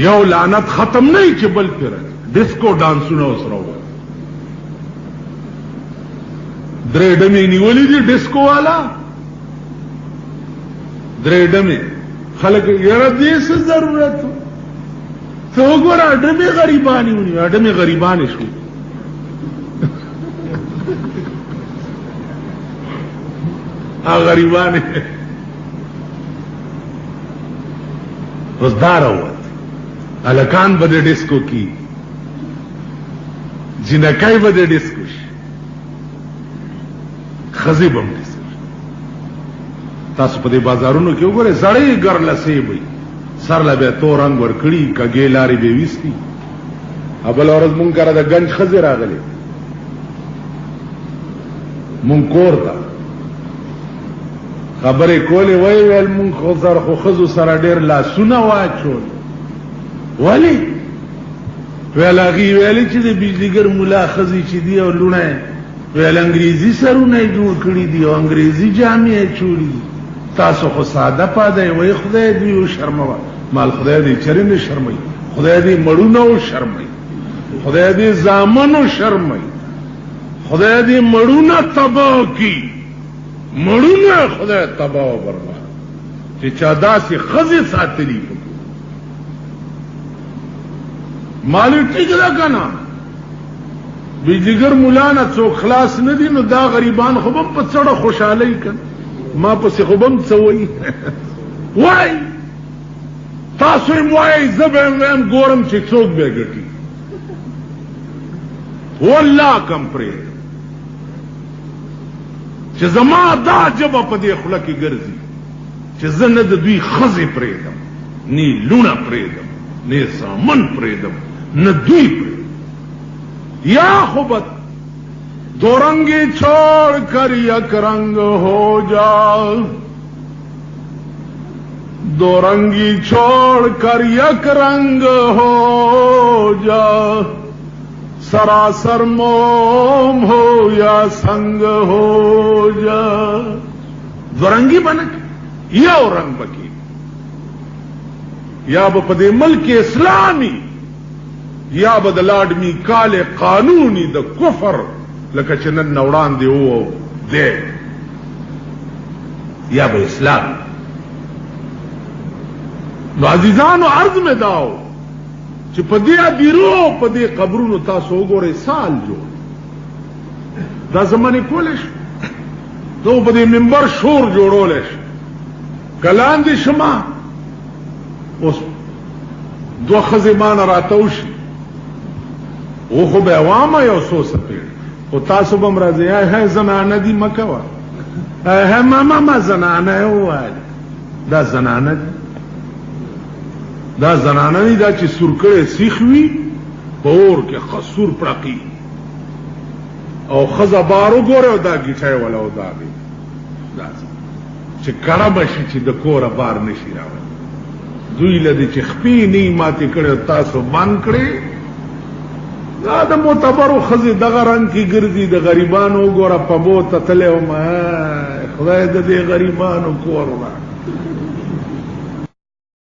یو لعنت ختم نه چې بل پر ډیسکو ډانسونه وسره و درې ډمې نیولې دي ډیسکو والا درې ډمې خلک یاره دې څه ضرورت ته وګوره ډمې غریبانې ونیو ډمې غریبانې شو غریبانې اوس دا راووت هلکان به د ډیسکو کی جنکۍ به د ډیسکو شي ښځې به هم ډیسکو شي تاسو په دې بازارونو کې وګورئ زړې ګرلسې به سر له به تور رنګ ورکړي کږې لارې به ویستي بله ورځ مونږ کره د ګنج ښځې راغلې مونږ کور ته خبرې کولې وای ویل مونږ خو ښځو سره ډېر لاسونه واچول ولې ویل هغې ویلې چې د بجلیګر ملا ښځې چې دي او لوڼه ویل انګریزي سرونه یې جوړ کړي دي او انګریزي جامې یې چوړي دي تاسو خو ساده پاده یې وایي خدای دې وشرموه مال خدای دې چرې نه شرموي خدای دې مړونه وشرموي خدای دې زامن وشرموي خدای دې مړونه تباه کړي مړونه خدای تباه و برباد چې چا داسې ښځې ساتلي مالی ټیک ده که نه بجلیګر ملا نه څوک خلاص نه دي نو دا غریبان خو به په څړه خوشحالۍ کن ما پسې خو به هم څه وایي وایي تاسو یې وایئ زه به یې ویم ګورم چې څوک به یې ګټي والله کم پرېږدم چې زما دا ژبه په دې خوله کې ګرځي چې زه نه د دوی ښځې پرېږدم نه لوڼه پرېږدم نه زامن پرېږدم نه دوی پرېږدم یا خو به دو رنگی چھوڑ کر یک رنگ ہو جا دو رنگی چھوڑ کر یک رنگ ہو جا سراسر موم ہو یا سنگ ہو جا دو رنگی بنک یو رنگ بکی یا با پدے ملک اسلامی یا با دا لاڈمی کال قانونی دا کفر لکه چې نن نوړان دی او دی یا به اسلام نو عزیزانو عرض مې داو چې په دې ادیرو په دې قبرونو تاسو وګورئ سال جوړ دا زمانه کولش نو په دې منبر شور جوړولش کلان دي شما اوس دوه ښځې مانه راتوشي او خو به عوامه یو څو څپېړ او تاسو به هم راځئ هی زنانه دي مه کوه هی ما زنانه یې وویل دا زنانه دي دا زنانه دي دا چې سور کړی سیخ وي په اور کې ښه سور پړقي او ښځه بار وګورئ او دا ګیټۍ وله وداغي چې کړه به شي چې د کوره بار نه شي راوړی دوی له دې چې خپې نه یې ماتې کړی تاسو بند کړې دا د معتبرو ښځې دغه رنګ کې ګرځي د غریبانو وګوره په بو ته تللی وم خدای د دې غریبانو کور وړه